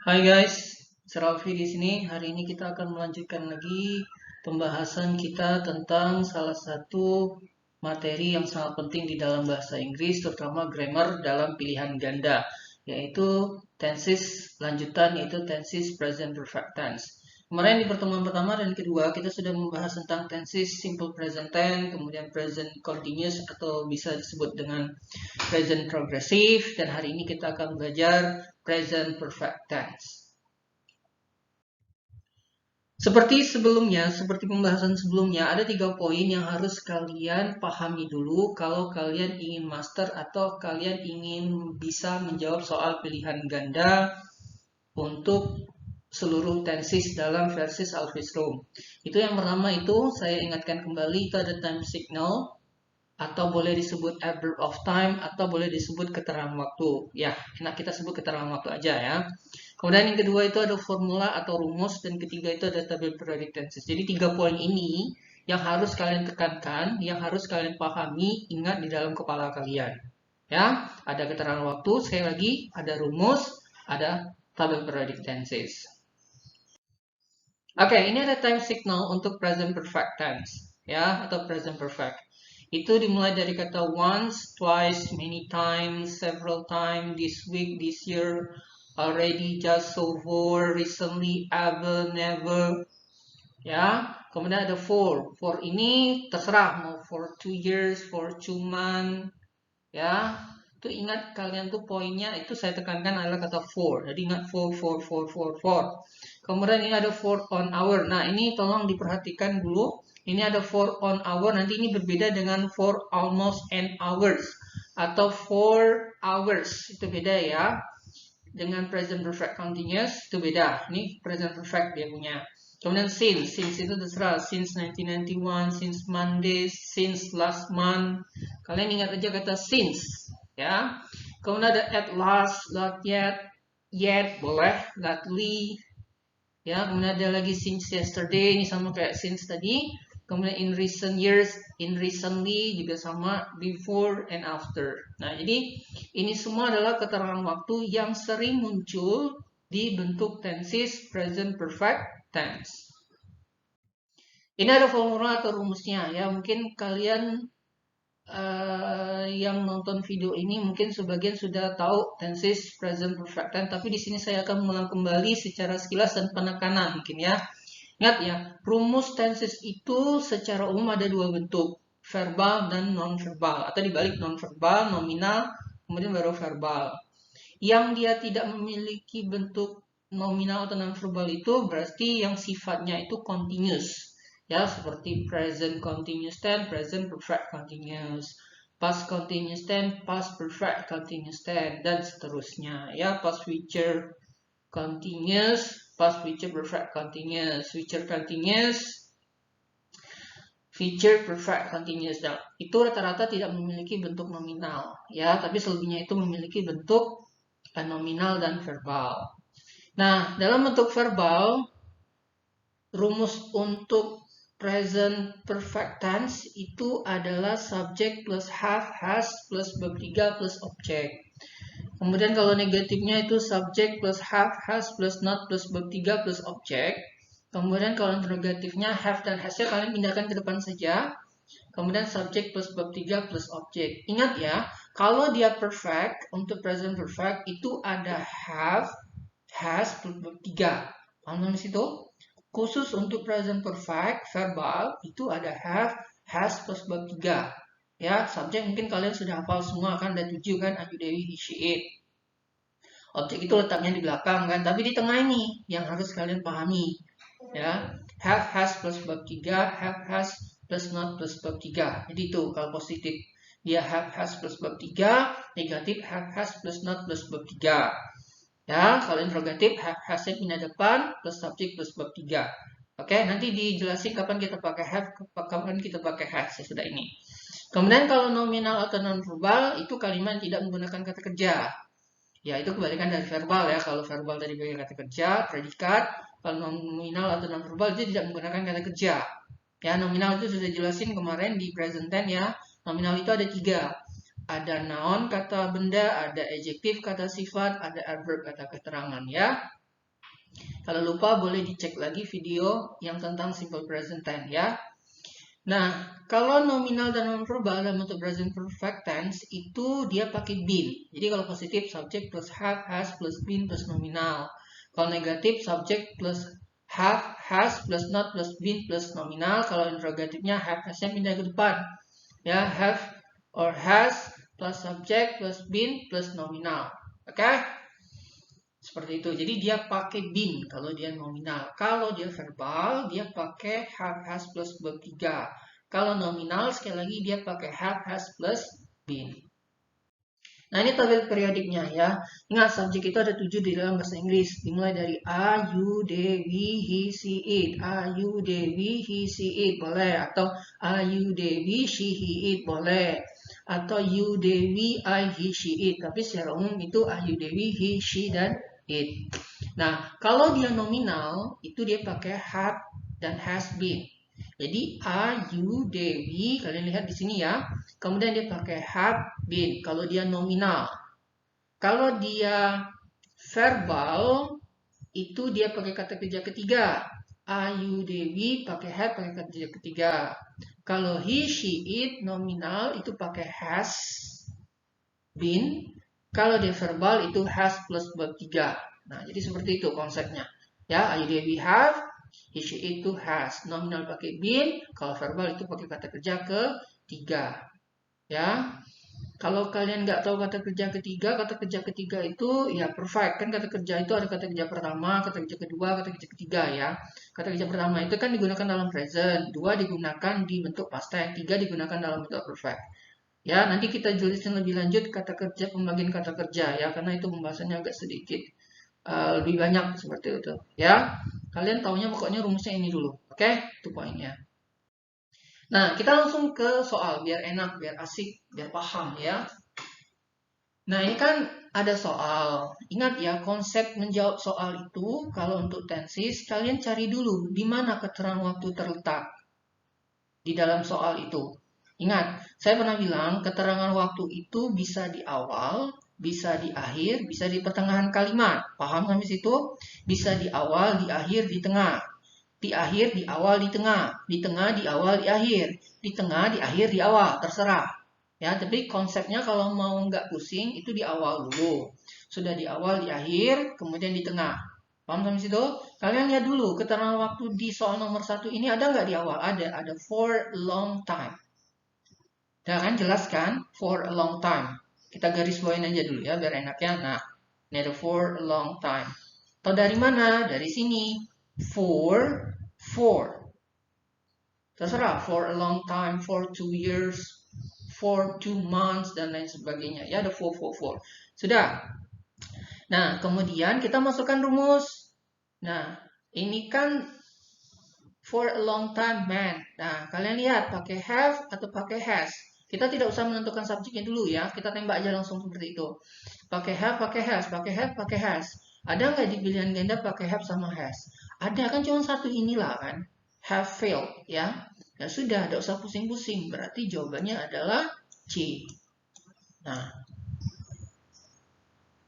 Hai guys, Seralfi di sini. Hari ini kita akan melanjutkan lagi pembahasan kita tentang salah satu materi yang sangat penting di dalam bahasa Inggris, terutama grammar dalam pilihan ganda, yaitu tenses lanjutan, yaitu tenses present perfect tense. Kemarin di pertemuan pertama dan kedua kita sudah membahas tentang tenses simple present tense, kemudian present continuous atau bisa disebut dengan present progressive, dan hari ini kita akan belajar present perfect tense. Seperti pembahasan sebelumnya, ada 3 poin yang harus kalian pahami dulu kalau kalian ingin master atau kalian ingin bisa menjawab soal pilihan ganda untuk seluruh tenses dalam versi Alfred Room. Itu yang pertama, itu saya ingatkan kembali, itu ada time signal, atau boleh disebut adverb of time, atau boleh disebut keterangan waktu. Ya, enak kita sebut keterangan waktu aja ya. Kemudian yang kedua itu ada formula atau rumus, dan ketiga itu ada tabel periodic tenses. Jadi 3 poin ini yang harus kalian tekankan, yang harus kalian pahami, ingat di dalam kepala kalian. Ya, ada keterangan waktu, sekali lagi, ada rumus, ada tabel periodic tenses. Oke, ini ada time signal untuk present perfect tense, ya, atau present perfect. Itu dimulai dari kata once, twice, many times, several times, this week, this year, already, just, so far, recently, ever, never, ya. Kemudian ada for. For ini terserah mau for 2 years, for 2 months, ya. Itu ingat kalian tuh poinnya itu saya tekankan adalah kata for. Jadi ingat for. Kemudian ini ada for on hour. Nah, ini tolong diperhatikan dulu. Ini ada for on hour. Nanti ini berbeda dengan for almost an hours atau 4 hours. Itu beda ya. Dengan present perfect continuous itu beda. Ini present perfect dia punya. Kemudian since itu terserah. Since 1991, since Monday, since last month. Kalian ingat aja kata since, ya. Kemudian ada at last, not yet boleh, lately, ya. Kemudian ada lagi since yesterday, ini sama kayak since tadi. Kemudian in recent years, in recently juga sama, before and after. Nah, jadi ini semua adalah keterangan waktu yang sering muncul di bentuk tenses present perfect tense. Ini ada formula atau rumusnya ya. Mungkin kalian yang nonton video ini mungkin sebagian sudah tahu tenses present perfect tense, tapi di sini saya akan mengulang kembali secara sekilas dan penekanan mungkin ya. Ingat ya, rumus tenses itu secara umum ada 2 bentuk, verbal dan non-verbal, atau dibalik, non-verbal, nominal, kemudian baru verbal. Yang dia tidak memiliki bentuk nominal atau non-verbal itu berarti yang sifatnya itu continuous. Ya, seperti present continuous tense, present perfect continuous, past continuous tense, past perfect continuous tense, dan seterusnya. Ya, past future continuous, past future perfect continuous, future continuous, future perfect continuous. Nah, itu rata-rata tidak memiliki bentuk nominal, ya, tapi selebihnya itu memiliki bentuk nominal dan verbal. Nah, dalam bentuk verbal, rumus untuk present perfect tense itu adalah subject plus have, has, plus verb 3 plus object. Kemudian kalau negatifnya itu subject plus have, has, plus not, plus verb 3 plus object. Kemudian kalau interrogatifnya have dan has-nya kalian pindahkan ke depan saja. Kemudian subject plus verb 3 plus object. Ingat ya, kalau dia perfect, untuk present perfect itu ada have, has, plus verb 3. Paham di situ? Khusus untuk present perfect, verbal, itu ada have, has, plus verb 3. Ya, subjek mungkin kalian sudah hafal semua kan, ada 7 kan, Ayu Dewi, he, she, it. Objek itu letaknya di belakang kan, tapi di tengah ini yang harus kalian pahami. Ya, have, has plus verb 3, have, has plus not plus verb 3. Jadi itu kalau positif dia have, has plus verb 3, negatif have, has plus not plus verb 3. Ya, kalau interrogatif have, has-nya pindah depan plus subjek plus verb 3. Oke, nanti dijelasin kapan kita pakai have, kapan kita pakai has sesudah ini. Kemudian kalau nominal atau non-verbal itu kalimat yang tidak menggunakan kata kerja. Ya, itu kebalikan dari verbal ya. Kalau verbal tadi pakai kata kerja, predikat. Kalau nominal atau non-verbal itu tidak menggunakan kata kerja. Ya, nominal itu sudah jelasin kemarin di present tense ya. Nominal itu ada 3. Ada noun kata benda, ada adjektif kata sifat, ada adverb kata keterangan ya. Kalau lupa boleh dicek lagi video yang tentang simple present tense ya. Nah, kalau nominal dan non-verbal dalam bentuk present perfect tense itu dia pakai been. Jadi kalau positif subject plus have, has plus been plus nominal. Kalau negatif subject plus have, has plus not plus been plus nominal. Kalau interrogatifnya have, has-nya pindah ke depan. Ya, have or has plus subject plus been plus nominal. Oke? Seperti itu. Jadi dia pakai been kalau dia nominal. Kalau dia verbal, dia pakai have, has plus verb 3. Kalau nominal, sekali lagi dia pakai have, has plus been. Nah, ini tabel periodiknya ya. Ingat, subjek itu ada 7 di dalam bahasa Inggris. Dimulai dari a, you, they, we, he, she, it. A, you, they, we, he, she, it. Boleh. Atau a, you, they, we, she, he, it. Boleh. Atau you, they, we, I, he, she, it. Tapi secara umum itu a, you, they, we, he, she, dan it. Nah, kalau dia nominal, itu dia pakai have dan has been. Jadi a, you, they, we, kalian lihat di sini ya. Kemudian dia pakai have been kalau dia nominal. Kalau dia verbal, itu dia pakai kata kerja ketiga. A, you, they, we pakai have pakai kata kerja ketiga. Kalau he, she, it nominal itu pakai has been. Kalau dia verbal itu has plus verb 3. Nah, jadi seperti itu konsepnya. Ya, a, you, they, we have, he, she, it itu has. Nominal pakai been, kalau verbal itu pakai kata kerja ketiga. Ya, kalau kalian nggak tahu kata kerja ketiga itu ya perfect. Kan kata kerja itu ada kata kerja pertama, kata kerja kedua, kata kerja ketiga ya. Kata kerja pertama itu kan digunakan dalam present, dua digunakan di bentuk past tense, tiga digunakan dalam bentuk perfect. Ya, nanti kita jelasin lebih lanjut kata kerja, pembagian kata kerja ya, karena itu pembahasannya agak sedikit lebih banyak seperti itu ya. Kalian taunya pokoknya rumusnya ini dulu. Oke, itu poinnya. Nah, kita langsung ke soal biar enak, biar asik, biar paham ya. Nah, ini kan ada soal. Ingat ya, konsep menjawab soal itu kalau untuk tenses, kalian cari dulu di mana keterangan waktu terletak di dalam soal itu. Ingat, saya pernah bilang keterangan waktu itu bisa di awal, bisa di akhir, bisa di pertengahan kalimat. Paham sampai situ? Bisa di awal, di akhir, di tengah. Di akhir, di awal, di tengah, di awal, di akhir, di tengah, di akhir, di awal, terserah. Ya, tapi konsepnya kalau mau nggak pusing itu di awal dulu. Sudah di awal, di akhir, kemudian di tengah. Paham sampai situ? Kalian lihat dulu keterangan waktu di soal nomor 1 ini ada nggak di awal? Ada for long time. Ya kan, jelas kan? For a long time. Kita garis bawain aja dulu ya, biar enaknya. Nah, ini ada for a long time. Atau dari mana? Dari sini. For. Terserah, for a long time, for 2 years, for 2 months, dan lain sebagainya. Ya, ada for. Sudah. Nah, kemudian kita masukkan rumus. Nah, ini kan for a long time, man. Nah, kalian lihat, pakai have atau pakai has. Kita tidak usah menentukan subjeknya dulu ya. Kita tembak aja langsung seperti itu. Pakai have, pakai has. Pakai have, pakai has. Ada nggak di pilihan ganda pakai have sama has? Ada kan, cuma satu inilah kan. Have failed ya. Ya sudah, tidak usah pusing-pusing. Berarti jawabannya adalah C. Nah,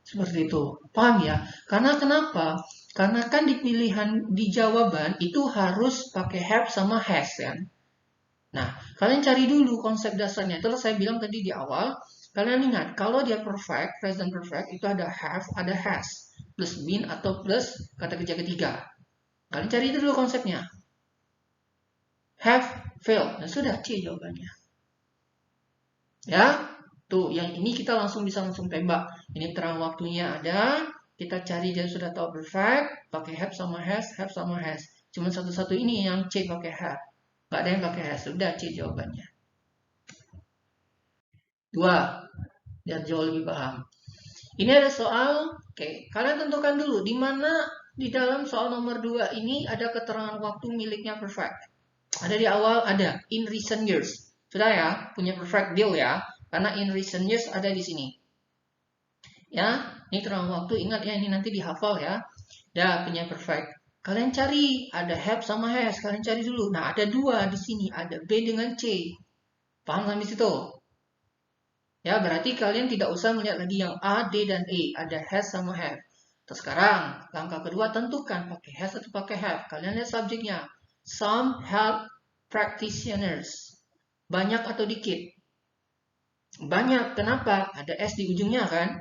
seperti itu. Paham ya? Karena kenapa? Karena kan di pilihan di jawaban itu harus pakai have sama has kan. Nah, kalian cari dulu konsep dasarnya. Itulah saya bilang tadi di awal. Kalian ingat, kalau dia perfect, present perfect, itu ada have, ada has. Plus been atau plus kata kerja ketiga. Kalian cari dulu konsepnya. Have, failed. Nah, sudah C jawabannya. Ya, tuh yang ini kita bisa langsung tembak. Ini terang waktunya ada. Kita cari dia sudah tahu perfect. Pakai have sama has. Cuma satu-satu ini yang C pakai have. Nggak ada yang pakai has. Sudah C jawabannya. 2. Biar jauh lebih paham. Ini ada soal. Oke, kalian tentukan dulu. Di mana di dalam soal nomor 2 ini ada keterangan waktu miliknya perfect. Ada di awal, ada in recent years. Sudah ya, punya perfect deal ya. Karena in recent years ada di sini. Ya, ini terang waktu. Ingat ya, ini nanti dihafal ya. Ya, punya perfect. Kalian cari, ada have sama has. Kalian cari dulu. Nah, ada 2 di sini. Ada B dengan C. Paham sampai situ? Ya, berarti kalian tidak usah melihat lagi yang A, D, dan E. Ada has sama have. Terus sekarang, langkah kedua tentukan pakai has atau pakai have. Kalian lihat subjeknya. Some health practitioners. Banyak atau dikit? Banyak. Kenapa? Ada S di ujungnya kan?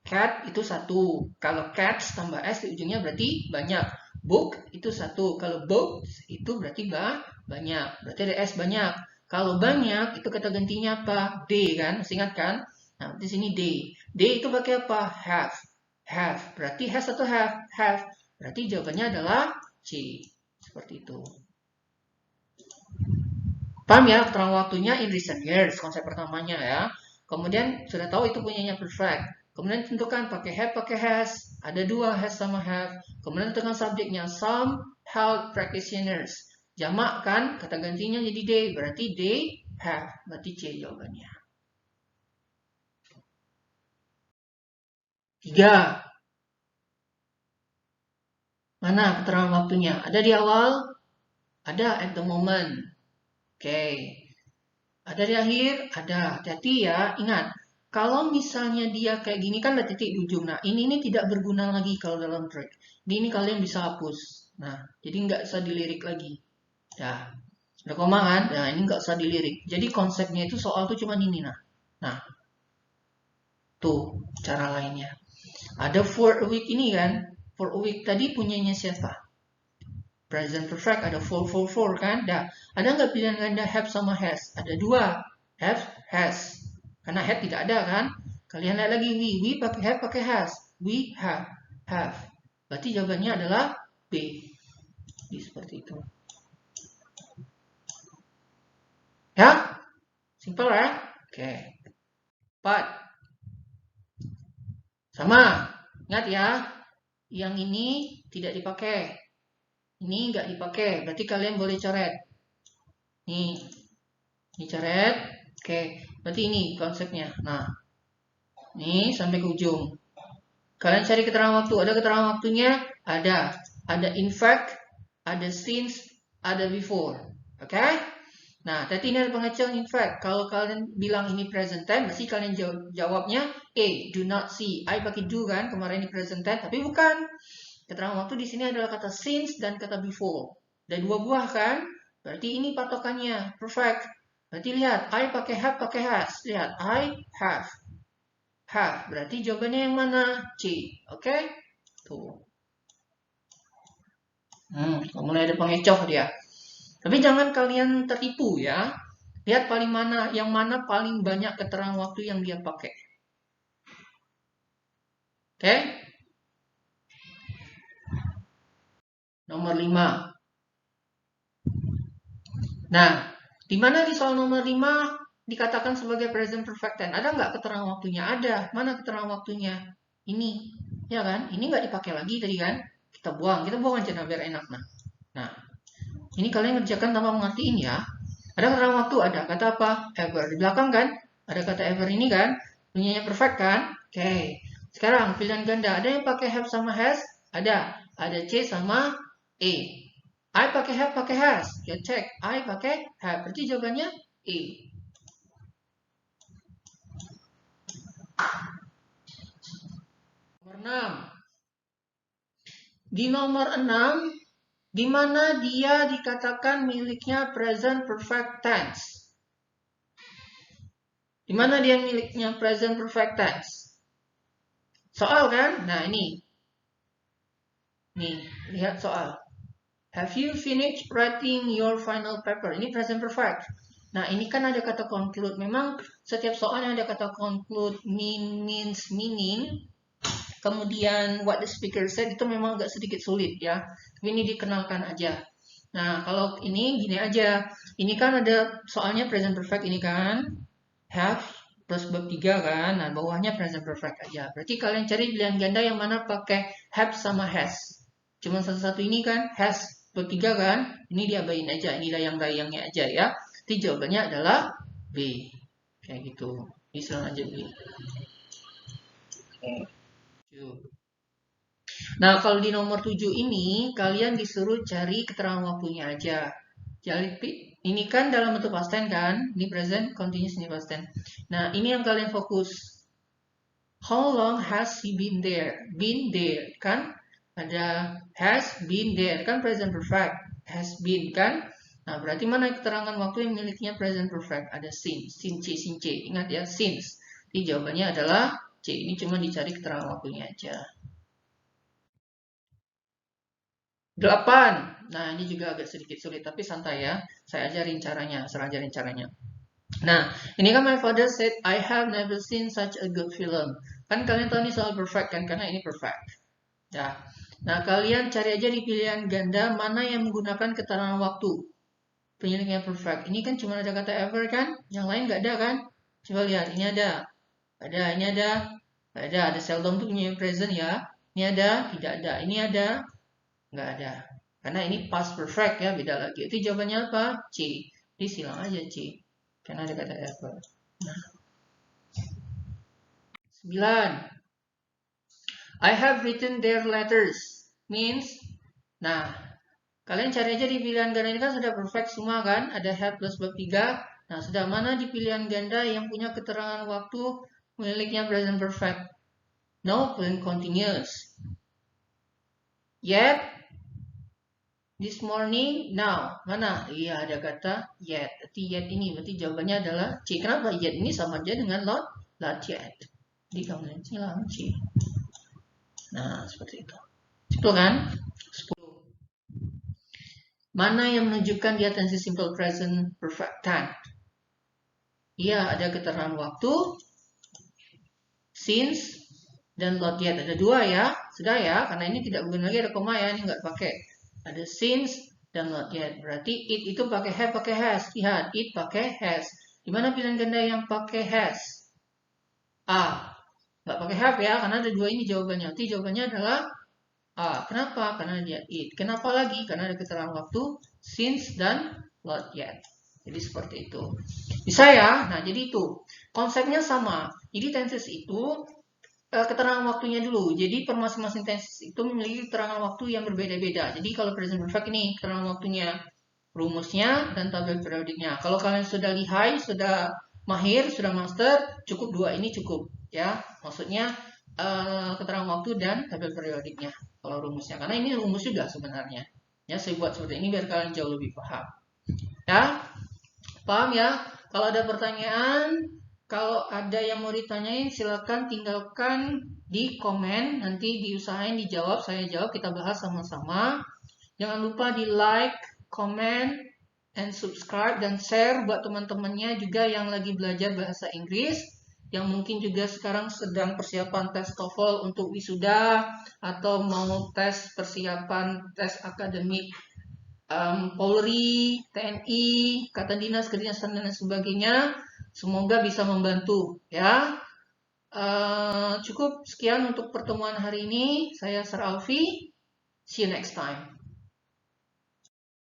Cat itu satu. Kalau cats tambah S di ujungnya berarti banyak. Book itu satu. Kalau books itu berarti banyak. Berarti ada S banyak. Kalau banyak itu kata gantinya apa? D kan? Masih ingat kan? Nah, di sini D. D itu pakai apa? Have. Have. Berarti has atau have? Have. Berarti jawabannya adalah C. Seperti itu. Paham ya keterangan waktunya in recent years, konsep pertamanya ya. Kemudian sudah tahu itu punyanya perfect. Kemudian tentukan pakai have, pakai has. Ada dua has sama have. Kemudian tentukan subjeknya some health practitioners. Jamak kan, kata gantinya jadi they. Berarti they have. Berarti C jawabannya. 3. Mana keterangan waktunya? Ada di awal? Ada at the moment. Oke. Ada di akhir? Ada. Hati-hati ya. Ingat, kalau misalnya dia kayak gini kan ada titik di ujung. Nah, ini tidak berguna lagi kalau dalam track. Ini kalian bisa hapus. Nah, jadi nggak usah dilirik lagi. Ya, ada koma kan? Nah, ini nggak usah dilirik. Jadi konsepnya itu soal tuh cuma ini. Nah, tuh cara lainnya. Ada for a week ini kan? For a week tadi punyanya siapa? Present perfect ada for kan? Ada nggak pilihan ganda have sama has? Ada dua. Have, has. Karena have tidak ada kan? Kalian lihat lagi we pakai have, pakai has. We have. Berarti jawabannya adalah B. Jadi seperti itu. Ya? Simple ya? Oke. 4. Sama. Ingat ya. Yang ini tidak dipakai. Ini nggak dipakai. Berarti kalian boleh coret. Nih. Ini coret. Oke. Berarti ini konsepnya. Nah. Nih sampai ke ujung. Kalian cari keterangan waktu. Ada keterangan waktunya? Ada. Ada in fact, ada since, ada before. Oke? Nah, tadi ini ada pengecualian in fact. Kalau kalian bilang ini present time, mesti kalian jawabnya A, do not see. I pakai do kan, kemarin ini present time, tapi bukan. Keterangan waktu di sini adalah kata since dan kata before. Ada dua buah kan? Berarti ini patokannya, perfect. Berarti lihat, I pakai have, pakai has. Lihat, I have. Have. Berarti jawabannya yang mana? C. Oke? Tuh. Mulai ada pengecoh dia. Tapi jangan kalian tertipu ya. Lihat yang mana paling banyak keterangan waktu yang dia pakai. Oke? Nomor 5. Nah, di mana di soal nomor 5 dikatakan sebagai present perfect tense? Ada nggak keterangan waktunya? Ada. Mana keterangan waktunya? Ini. Ya kan? Ini nggak dipakai lagi tadi kan? Kita buang aja biar enak. Nah, ini kalian kerjakan tanpa mengertiin ya. Ada keterangan waktu, ada kata apa? Ever. Di belakang kan? Ada kata ever ini kan? Punyanya perfect kan? Oke. Sekarang pilihan ganda. Ada yang pakai have sama has? Ada. Ada C sama E. I pakai have, pakai has. Ya cek. I pakai have. Berarti jawabannya E. Nomor 6. Di nomor 6, di mana dia dikatakan miliknya present perfect tense. Di mana dia miliknya present perfect tense? Soal kan? Nah ini. Nih, lihat soal. Have you finished writing your final paper? Ini present perfect. Nah ini kan ada kata conclude. Memang setiap soal yang ada kata conclude, means, meaning. Kemudian what the speaker said itu memang agak sedikit sulit ya. Tapi ini dikenalkan aja. Nah kalau ini gini aja. Ini kan ada soalnya present perfect ini kan. Have plus bab 3 kan. Nah, bawahnya present perfect aja. Berarti kalian cari pilihan ganda yang mana pakai have sama has. Cuma satu-satu ini kan has bab 3 kan. Ini diabain aja. Ini dayang-dayangnya aja ya. Jadi jawabannya adalah B. Kayak gitu. Bisa aja B. Nah, kalau di nomor 7 ini, kalian disuruh cari keterangan waktunya aja. Jadi, ini kan dalam bentuk past tense kan? Ini present, continuous, ini past tense. Nah, ini yang kalian fokus. How long has he been there? Been there, kan? Ada has been there, kan present perfect. Has been, kan? Nah, berarti mana keterangan waktu yang miliknya present perfect? Ada since, since. Ingat ya, since. Jadi jawabannya adalah C. Ini cuma dicari keterangan waktunya aja. 8. Nah, ini juga agak sedikit sulit, tapi santai ya. Saya ajarin caranya. Nah, ini kan my father said, I have never seen such a good film. Kan kalian tahu ini soal perfect kan, karena ini perfect. Ya. Nah, kalian cari aja di pilihan ganda mana yang menggunakan keterangan waktu. Pilihannya perfect. Ini kan cuma ada kata ever kan, yang lain nggak ada kan? Coba lihat, ini ada. Ini ada. Ada seldom tuh punya present ya. Ini ada, tidak ada. Ini ada, nggak ada. Karena ini past perfect ya, beda lagi. Itu jawabannya apa? C. Jadi silang aja C. Karena ada kata ever. Nah, 9. I have written their letters. Means, nah, kalian cari aja di pilihan ganda ini kan sudah perfect semua kan? Ada have plus bab 3. Nah, sudah mana di pilihan ganda yang punya keterangan waktu miliknya present perfect? No, present continuous. Yet, this morning, now. Mana? Iya, ada kata yet. Berarti yet ini. Berarti jawabannya adalah C. Kenapa? Yet ini sama aja dengan not yet. Jadi kamu silang C. Nah, seperti itu. Simple kan? 10. Mana yang menunjukkan dia tensi simple present perfect time? Iya, ada keterangan waktu, since, dan not yet. Ada 2 ya. Sudah ya, karena ini tidak mungkin lagi ada koma ya, ini nggak pakai. Ada since dan not yet. Berarti it itu pakai have, pakai has. Lihat, it pakai has. Di mana pilihan ganda yang pakai has? A. Nggak pakai have ya, karena ada 2 ini jawabannya. Nanti jawabannya adalah A. Kenapa? Karena dia it. Kenapa lagi? Karena ada keterangan waktu, since, dan not yet. Jadi seperti itu. Bisa ya? Nah, jadi itu. Konsepnya sama. Jadi tenses itu keterangan waktunya dulu. Jadi per masing-masing tenses itu memiliki keterangan waktu yang berbeda-beda. Jadi kalau present perfect ini keterangan waktunya, rumusnya, dan tabel periodiknya. Kalau kalian sudah lihai, sudah mahir, sudah master, cukup 2 ini cukup. Ya, maksudnya keterangan waktu dan tabel periodiknya. Kalau rumusnya. Karena ini rumus juga sebenarnya. Ya, saya buat seperti ini biar kalian jauh lebih paham. Ya, paham ya? Kalau ada pertanyaan, kalau ada yang mau ditanyain, silakan tinggalkan di komen. Nanti diusahain dijawab, saya jawab, kita bahas sama-sama. Jangan lupa di like, comment, and subscribe, dan share buat teman-temannya juga yang lagi belajar bahasa Inggris. Yang mungkin juga sekarang sedang persiapan tes TOEFL untuk wisuda, atau mau tes persiapan tes akademik Polri, TNI, Ikatan Dinas Kedinasan dan sebagainya. Semoga bisa membantu ya. Cukup sekian untuk pertemuan hari ini. Saya Sir Alfi. See you next time.